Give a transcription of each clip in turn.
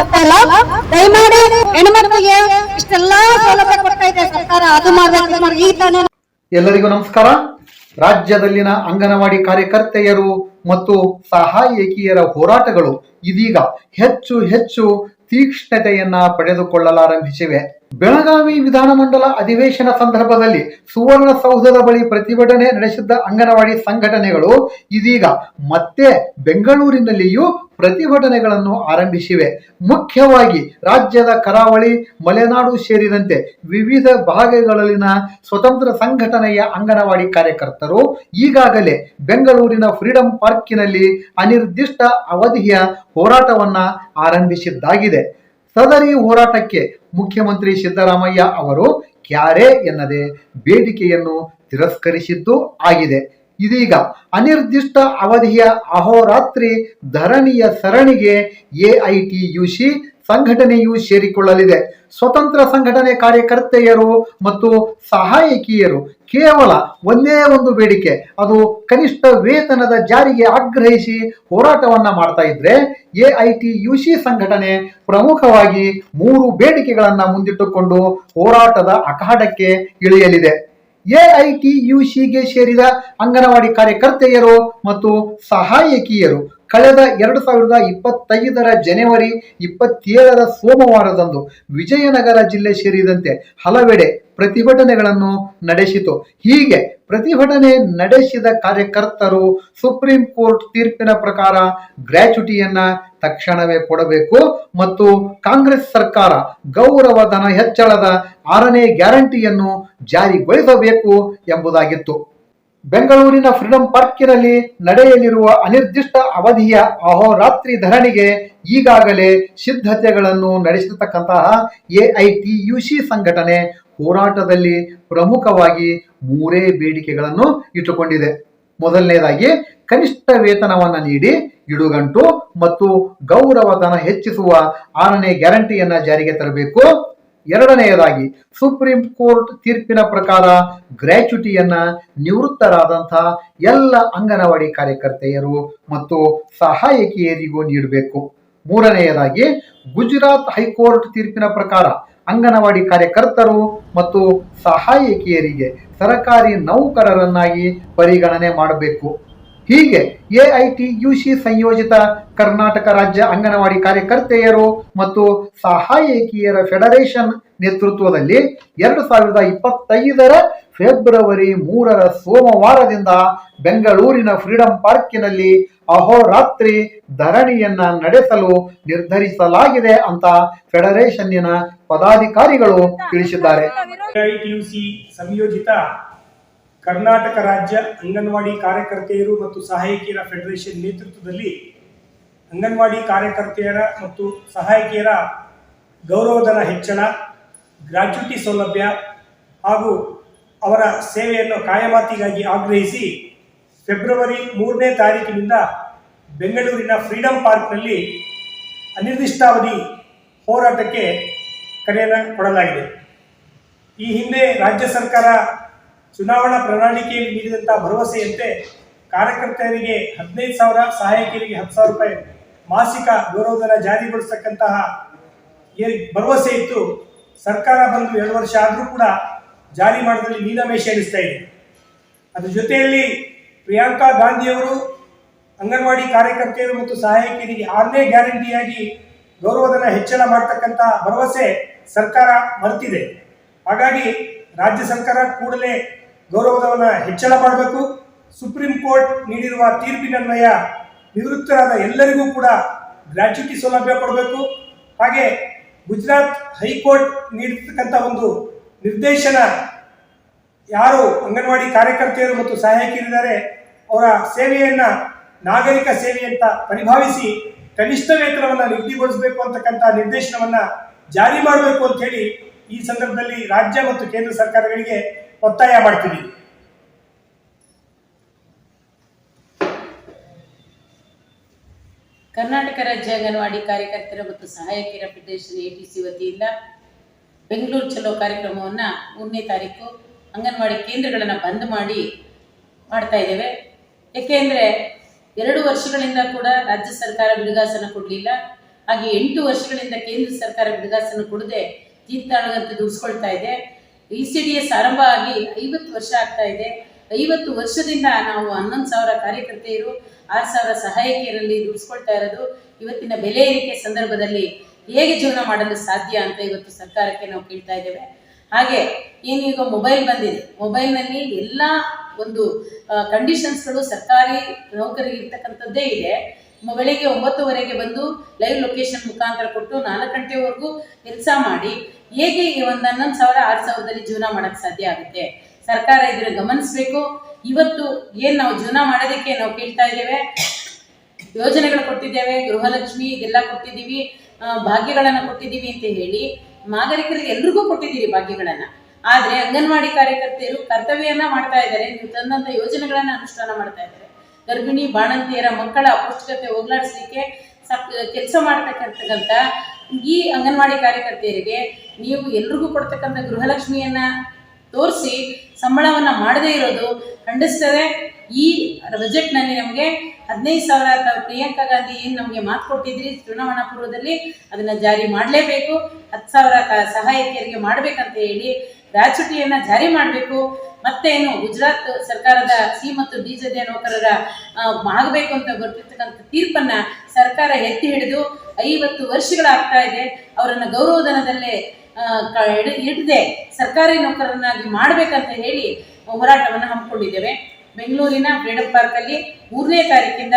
ತಪ್ಪ ಇಲ್ಲ. ದಯಮಾಡಿ ಹೆಣ್ಮಕ್ಳಿಗೆ ಇಷ್ಟೆಲ್ಲಾ ಸೌಲಭ್ಯ ಕೊಡ್ತಾ ಇದೆ ಸರ್ಕಾರ, ಅದು ಮಾಡ್ಬೇಕು. ಈ ತಾನೇ ಎಲ್ಲರಿಗೂ ನಮಸ್ಕಾರ. ರಾಜ್ಯದಲ್ಲಿನ ಅಂಗನವಾಡಿ ಕಾರ್ಯಕರ್ತೆಯರು ಮತ್ತು ಸಹಾಯಕಿಯರ ಹೋರಾಟಗಳು ಇದೀಗ ಹೆಚ್ಚು ಹೆಚ್ಚು ತೀಕ್ಷ್ಣತೆಯನ್ನ ಪಡೆದುಕೊಳ್ಳಲಾರಂಭಿಸಿವೆ. ಬೆಳಗಾವಿ ವಿಧಾನಮಂಡಲ ಅಧಿವೇಶನ ಸಂದರ್ಭದಲ್ಲಿ ಸುವರ್ಣಸೌಧದ ಬಳಿ ಪ್ರತಿಭಟನೆ ನಡೆಸಿದ್ದ ಅಂಗನವಾಡಿ ಸಂಘಟನೆಗಳು ಇದೀಗ ಮತ್ತೆ ಬೆಂಗಳೂರಿನಲ್ಲಿಯೂ ಪ್ರತಿಭಟನೆಗಳನ್ನು ಆರಂಭಿಸಿವೆ. ಮುಖ್ಯವಾಗಿ ರಾಜ್ಯದ ಕರಾವಳಿ, ಮಲೆನಾಡು ಸೇರಿದಂತೆ ವಿವಿಧ ಭಾಗಗಳಲ್ಲಿನ ಸ್ವತಂತ್ರ ಸಂಘಟನೆಯ ಅಂಗನವಾಡಿ ಕಾರ್ಯಕರ್ತರು ಈಗಾಗಲೇ ಬೆಂಗಳೂರಿನ ಫ್ರೀಡಂ ಪಾರ್ಕಿನಲ್ಲಿ ಅನಿರ್ದಿಷ್ಟ ಅವಧಿಯ ಹೋರಾಟವನ್ನ ಆರಂಭಿಸಿದ್ದಾಗಿದೆ. ಸದರಿ ಹೋರಾಟಕ್ಕೆ ಮುಖ್ಯಮಂತ್ರಿ ಸಿದ್ದರಾಮಯ್ಯ ಅವರು ಕ್ಯಾರೆ ಎನ್ನದೆ ಬೇಡಿಕೆಯನ್ನು ತಿರಸ್ಕರಿಸಿದ್ದು ಆಗಿದೆ. ಇದೀಗ ಅನಿರ್ದಿಷ್ಟ ಅವಧಿಯ ಅಹೋರಾತ್ರಿ ಧರಣಿಯ ಸರಣಿಗೆ ಎಐಟಿಯುಸಿ ಸಂಘಟನೆಯೂ ಸೇರಿಕೊಳ್ಳಲಿದೆ. ಸ್ವತಂತ್ರ ಸಂಘಟನೆ ಕಾರ್ಯಕರ್ತೆಯರು ಮತ್ತು ಸಹಾಯಕಿಯರು ಕೇವಲ ಒಂದೇ ಒಂದು ಬೇಡಿಕೆ, ಅದು ಕನಿಷ್ಠ ವೇತನದ ಜಾರಿಗೆ ಆಗ್ರಹಿಸಿ ಹೋರಾಟವನ್ನ ಮಾಡ್ತಾ ಇದ್ರೆ, ಎಐಟಿಯುಸಿ ಸಂಘಟನೆ ಪ್ರಮುಖವಾಗಿ 3 ಬೇಡಿಕೆಗಳನ್ನ ಮುಂದಿಟ್ಟುಕೊಂಡು ಹೋರಾಟದ ಅಖಾಡಕ್ಕೆ ಇಳಿಯಲಿದೆ. ಎಐಟಿಯುಸಿಗೆ ಸೇರಿದ ಅಂಗನವಾಡಿ ಕಾರ್ಯಕರ್ತೆಯರು ಮತ್ತು ಸಹಾಯಕಿಯರು ಕಳೆದ 2025 ಜನವರಿ 27 ಸೋಮವಾರದಂದು ವಿಜಯನಗರ ಜಿಲ್ಲೆ ಸೇರಿದಂತೆ ಹಲವೆಡೆ ಪ್ರತಿಭಟನೆಗಳನ್ನು ನಡೆಸಿತು. ಹೀಗೆ ಪ್ರತಿಭಟನೆ ನಡೆಸಿದ ಕಾರ್ಯಕರ್ತರು ಸುಪ್ರೀಂ ಕೋರ್ಟ್ ತೀರ್ಪಿನ ಪ್ರಕಾರ ಗ್ರ್ಯಾಚ್ಯುಟಿಯನ್ನ ತಕ್ಷಣವೇ ಕೊಡಬೇಕು ಮತ್ತು ಕಾಂಗ್ರೆಸ್ ಸರ್ಕಾರ ಗೌರವಧನ ಹೆಚ್ಚಳದ 6ನೇ ಗ್ಯಾರಂಟಿಯನ್ನು ಜಾರಿಗೊಳಿಸಬೇಕು ಎಂಬುದಾಗಿತ್ತು. ಬೆಂಗಳೂರಿನ ಫ್ರೀಡಂ ಪಾರ್ಕಿನಲ್ಲಿ ನಡೆಯಲಿರುವ ಅನಿರ್ದಿಷ್ಟ ಅವಧಿಯ ಅಹೋರಾತ್ರಿ ಧರಣಿಗೆ ಈಗಾಗಲೇ ಸಿದ್ಧತೆಗಳನ್ನು ನಡೆಸಿರ್ತಕ್ಕಂತಹ ಎಐಟಿಯುಸಿ ಸಂಘಟನೆ ಹೋರಾಟದಲ್ಲಿ ಪ್ರಮುಖವಾಗಿ 3 ಬೇಡಿಕೆಗಳನ್ನು ಇಟ್ಟುಕೊಂಡಿದೆ. ಮೊದಲನೇದಾಗಿ ಕನಿಷ್ಠ ವೇತನವನ್ನ ನೀಡಿ ಇಡುಗಂಟು ಮತ್ತು ಗೌರವಧನ ಹೆಚ್ಚಿಸುವ 6ನೇ ಗ್ಯಾರಂಟಿಯನ್ನ ಜಾರಿಗೆ ತರಬೇಕು. ಎರಡನೆಯದಾಗಿ ಸುಪ್ರೀಂ ಕೋರ್ಟ್ ತೀರ್ಪಿನ ಪ್ರಕಾರ ಗ್ರ್ಯಾಚ್ಯುಟಿಯನ್ನ ನಿವೃತ್ತರಾದಂತಹ ಎಲ್ಲ ಅಂಗನವಾಡಿ ಕಾರ್ಯಕರ್ತೆಯರು ಮತ್ತು ಸಹಾಯಕಿಯರಿಗೂ ನೀಡಬೇಕು. ಮೂರನೆಯದಾಗಿ ಗುಜರಾತ್ ಹೈಕೋರ್ಟ್ ತೀರ್ಪಿನ ಪ್ರಕಾರ ಅಂಗನವಾಡಿ ಕಾರ್ಯಕರ್ತರು ಮತ್ತು ಸಹಾಯಕಿಯರಿಗೆ ಸರಕಾರಿ ನೌಕರರನ್ನಾಗಿ ಪರಿಗಣನೆ ಮಾಡಬೇಕು. ಹೀಗೆ ಎಐಟಿಯುಸಿ ಸಂಯೋಜಿತ ಕರ್ನಾಟಕ ರಾಜ್ಯ ಅಂಗನವಾಡಿ ಕಾರ್ಯಕರ್ತೆಯರು ಮತ್ತು ಸಹಾಯಕಿಯರ ಫೆಡರೇಷನ್ ನೇತೃತ್ವದಲ್ಲಿ 2025 ಫೆಬ್ರವರಿ 3 ಸೋಮವಾರದಿಂದ ಬೆಂಗಳೂರಿನ ಫ್ರೀಡಂ ಪಾರ್ಕಿನಲ್ಲಿ ಅಹೋರಾತ್ರಿ ಧರಣಿಯನ್ನ ನಡೆಸಲು ನಿರ್ಧರಿಸಲಾಗಿದೆ ಅಂತ ಫೆಡರೇಷನ್ನಿನ ಪದಾಧಿಕಾರಿಗಳು ತಿಳಿಸಿದ್ದಾರೆ. ಎಐಟಿಯುಸಿ ಸಂಯೋಜಿತ ಕರ್ನಾಟಕ ರಾಜ್ಯ ಅಂಗನವಾಡಿ ಕಾರ್ಯಕರ್ತೆಯರು ಮತ್ತು ಸಹಾಯಕಿಯರ ಫೆಡರೇಷನ್ ನೇತೃತ್ವದಲ್ಲಿ ಅಂಗನವಾಡಿ ಕಾರ್ಯಕರ್ತೆಯರ ಮತ್ತು ಸಹಾಯಕಿಯರ ಗೌರವಧನ ಹೆಚ್ಚಳ, ಗ್ರಾಚ್ಯುಟಿ ಸೌಲಭ್ಯ ಹಾಗೂ ಅವರ ಸೇವೆಯನ್ನು ಕಾಯಮಾತಿಗಾಗಿ ಆಗ್ರಹಿಸಿ ಫೆಬ್ರವರಿ 3ನೇ ತಾರೀಕಿನಿಂದ ಬೆಂಗಳೂರಿನ ಫ್ರೀಡಂ ಪಾರ್ಕ್ನಲ್ಲಿ ಅನಿರ್ದಿಷ್ಟಾವಧಿ ಹೋರಾಟಕ್ಕೆ ಕರೆಯನ್ನು ಕೊಡಲಾಗಿದೆ. ಈ ಹಿಂದೆ ರಾಜ್ಯ ಸರ್ಕಾರ ಚುನಾವಣಾ ಪ್ರಣಾಳಿಕೆಯಲ್ಲಿ ನೀಡಿದಂಥ ಭರವಸೆಯಂತೆ ಕಾರ್ಯಕರ್ತೆಯರಿಗೆ 15,000, ಸಹಾಯಕಿಯರಿಗೆ 10,000 ರೂಪಾಯಿ ಮಾಸಿಕ ಗೌರವಧನ ಜಾರಿಗೊಳಿಸತಕ್ಕಂತಹ ಭರವಸೆ ಇತ್ತು. ಸರ್ಕಾರ ಬಂದು 2 ವರ್ಷ ಆದರೂ ಕೂಡ ಜಾರಿ ಮಾಡೋದ್ರಲ್ಲಿ ಮೀನಮೇಷ ಎಣಿಸ್ತಾ ಇದೆ. ಅದ್ರ ಜೊತೆಯಲ್ಲಿ ಪ್ರಿಯಾಂಕಾ ಗಾಂಧಿಯವರು ಅಂಗನವಾಡಿ ಕಾರ್ಯಕರ್ತೆಯರು ಮತ್ತು ಸಹಾಯಕಿಯರಿಗೆ 6ನೇ ಗ್ಯಾರಂಟಿಯಾಗಿ ಗೌರವಧನ ಹೆಚ್ಚಳ ಮಾಡ್ತಕ್ಕಂಥ ಭರವಸೆ ಸರ್ಕಾರ ಮರೆತಿದೆ. ಹಾಗಾಗಿ ರಾಜ್ಯ ಸರ್ಕಾರ ಕೂಡಲೇ ಗೌರವಧನ ಹೆಚ್ಚಳ ಮಾಡಬೇಕು. ಸುಪ್ರೀಂ ಕೋರ್ಟ್ ನೀಡಿರುವ ತೀರ್ಪಿನನ್ವಯ ನಿವೃತ್ತರಾದ ಎಲ್ಲರಿಗೂ ಕೂಡ ಗ್ರ್ಯಾಚ್ಯುಟಿ ಸೌಲಭ್ಯ ಕೊಡಬೇಕು. ಹಾಗೆ ಗುಜರಾತ್ ಹೈಕೋರ್ಟ್ ನೀಡಿರ್ತಕ್ಕಂಥ ಒಂದು ನಿರ್ದೇಶನ, ಯಾರು ಅಂಗನವಾಡಿ ಕಾರ್ಯಕರ್ತೆಯರು ಮತ್ತು ಸಹಾಯಕಿಯರಿದ್ದಾರೆ ಅವರ ಸೇವೆಯನ್ನ ನಾಗರಿಕ ಸೇವೆ ಅಂತ ಪರಿಭಾವಿಸಿ ಕನಿಷ್ಠ ವೇತನವನ್ನು ನಿಗದಿಗೊಳಿಸಬೇಕು ಅಂತಕ್ಕಂಥ ನಿರ್ದೇಶನವನ್ನ ಜಾರಿ ಮಾಡಬೇಕು ಅಂತ ಹೇಳಿ ಈ ಸಂದರ್ಭದಲ್ಲಿ ರಾಜ್ಯ ಮತ್ತು ಕೇಂದ್ರ ಸರ್ಕಾರಗಳಿಗೆ ಒತ್ತಾಯ ಮಾಡ್ತೀವಿ. ಕರ್ನಾಟಕ ರಾಜ್ಯ ಅಂಗನವಾಡಿ ಕಾರ್ಯಕರ್ತರ ಮತ್ತು ಸಹಾಯಕಿಯರ ಫೆಡರೇಷನ್ ಎಟಿಸಿ ವತಿಯಿಂದ ಬೆಂಗಳೂರು ಚಲೋ ಕಾರ್ಯಕ್ರಮವನ್ನು 3ನೇ ತಾರೀಕು ಅಂಗನವಾಡಿ ಕೇಂದ್ರಗಳನ್ನು ಬಂದ್ ಮಾಡ್ತಾ ಇದ್ದೇವೆ. ಏಕೆಂದರೆ 2 ವರ್ಷಗಳಿಂದ ಕೂಡ ರಾಜ್ಯ ಸರ್ಕಾರ ಬಿಡುಗಾಸನ ಕೊಡಲಿಲ್ಲ. ಹಾಗೆ 8 ವರ್ಷಗಳಿಂದ ಕೇಂದ್ರ ಸರ್ಕಾರ ಬಿಡುಗಾಸನ್ನು ಕೊಡದೆ ಜೀತಾಳುಗಂತೆ ದುಡಿಸ್ಕೊಳ್ತಾ ಇದೆ. ECDS ಆರಂಭ ಆಗಿ 50 ವರ್ಷ ಆಗ್ತಾ ಇದೆ. 50 ವರ್ಷದಿಂದ ನಾವು 11,000 ಕಾರ್ಯಕರ್ತೆಯರು 6,000 ಸಹಾಯಕಿಯರಲ್ಲಿ ದುಡಿಸ್ಕೊಳ್ತಾ ಇರೋದು. ಇವತ್ತಿನ ಬೆಲೆ ಏರಿಕೆ ಸಂದರ್ಭದಲ್ಲಿ ಹೇಗೆ ಜೀವನ ಮಾಡಲು ಸಾಧ್ಯ ಅಂತ ಇವತ್ತು ಸರ್ಕಾರಕ್ಕೆ ನಾವು ಕೇಳ್ತಾ ಇದ್ದೇವೆ. ಹಾಗೆ ಏನು ಈಗ ಮೊಬೈಲ್ ಬಂದಿದೆ, ಮೊಬೈಲ್ನಲ್ಲಿ ಎಲ್ಲ ಒಂದು ಕಂಡೀಷನ್ಸ್ಗಳು ಸರ್ಕಾರಿ ನೌಕರಿಗೆ ಇರ್ತಕ್ಕಂಥದ್ದೇ ಇದೆ. ಬೆಳಿಗ್ಗೆ 9:00ವರೆಗೆ ಬಂದು ಲೈವ್ ಲೊಕೇಶನ್ ಮುಖಾಂತರ ಕೊಟ್ಟು 4 ಗಂಟೆವರೆಗೂ ಕೆಲಸ ಮಾಡಿ ಹೇಗೆ ಒಂದು 11,000 6,000ದಲ್ಲಿ ಜೀವನ ಮಾಡಕ್ಕೆ ಸಾಧ್ಯ ಆಗುತ್ತೆ? ಸರ್ಕಾರ ಇದನ್ನು ಗಮನಿಸಬೇಕು. ಇವತ್ತು ಏನು ನಾವು ಜೀವನ ಮಾಡೋದಕ್ಕೆ ನಾವು ಕೇಳ್ತಾ ಇದ್ದೇವೆ, ಯೋಜನೆಗಳು ಕೊಟ್ಟಿದ್ದೇವೆ, ಗೃಹಲಕ್ಷ್ಮಿ ಇದೆಲ್ಲ ಕೊಟ್ಟಿದ್ದೀವಿ, ಭಾಗ್ಯಗಳನ್ನು ಕೊಟ್ಟಿದ್ದೀವಿ ಅಂತ ಹೇಳಿ ನಾಗರಿಕರಿಗೆ ಎಲ್ರಿಗೂ ಕೊಟ್ಟಿದ್ದೀರಿ ಭಾಗ್ಯಗಳನ್ನು. ಆದರೆ ಅಂಗನವಾಡಿ ಕಾರ್ಯಕರ್ತೆಯರು ಕರ್ತವ್ಯನ ಮಾಡ್ತಾ ಇದ್ದಾರೆ. ನೀವು ತಂದಂಥ ಯೋಜನೆಗಳನ್ನು ಅನುಷ್ಠಾನ ಮಾಡ್ತಾ ಇದ್ದಾರೆ. ಗರ್ಭಿಣಿ ಬಾಣಂತಿಯರ ಮಕ್ಕಳ ಅಪೌಷ್ಟಿಕತೆ ಹೋಗ್ಲಾಡಿಸ್ಲಿಕ್ಕೆ ಕೆಲಸ ಮಾಡ್ತಕ್ಕಂಥ ಈ ಅಂಗನವಾಡಿ ಕಾರ್ಯಕರ್ತೆಯರಿಗೆ ನೀವು ಎಲ್ರಿಗೂ ಕೊಡ್ತಕ್ಕಂಥ ಗೃಹಲಕ್ಷ್ಮಿಯನ್ನ ತೋರಿಸಿ ಸಂಬಳವನ್ನು ಮಾಡದೇ ಇರೋದು ಖಂಡಿಸ್ತದೆ. ಈ ಬಜೆಟ್ನಲ್ಲಿ ನಮಗೆ 15,000 ಪ್ರಿಯಾಂಕಾ ಗಾಂಧಿ ಏನು ನಮಗೆ ಮಾತು ಕೊಟ್ಟಿದ್ರಿ ಚುನಾವಣಾ ಪೂರ್ವದಲ್ಲಿ ಅದನ್ನು ಜಾರಿ ಮಾಡಲೇಬೇಕು. 10,000 ಸಹಾಯಕಿಯರಿಗೆ ಮಾಡಬೇಕಂತ ಹೇಳಿ ಗ್ರಾಚ್ಯುಟಿಯನ್ನು ಜಾರಿ ಮಾಡಬೇಕು. ಮತ್ತೇನು ಗುಜರಾತ್ ಸರ್ಕಾರದ C ಮತ್ತು D ಜೊತೆ ನೌಕರರ ಆಗಬೇಕು ಅಂತ ಬರ್ತಿರ್ತಕ್ಕಂಥ ತೀರ್ಪನ್ನ ಸರ್ಕಾರ ಎತ್ತಿ ಹಿಡಿದು 50 ವರ್ಷಗಳಾಗ್ತಾ ಇದೆ. ಅವರನ್ನು ಗೌರವಧನದಲ್ಲೇ ಹಿಡದೆ ಸರ್ಕಾರಿ ನೌಕರರನ್ನಾಗಿ ಮಾಡಬೇಕಂತ ಹೇಳಿ ಹೋರಾಟವನ್ನು ಹಮ್ಮಿಕೊಂಡಿದ್ದೇವೆ. ಬೆಂಗಳೂರಿನ ಫ್ರೀಡಂ ಪಾರ್ಕ್ ಅಲ್ಲಿ 3ನೇ ತಾರೀಕಿಂದ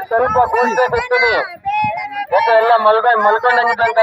ಸ್ವಲ್ಪ ಘೋಷಣೆ ಎಲ್ಲ ಮಲ್ಕೊಂಡಂಗಿದ್ದಂತ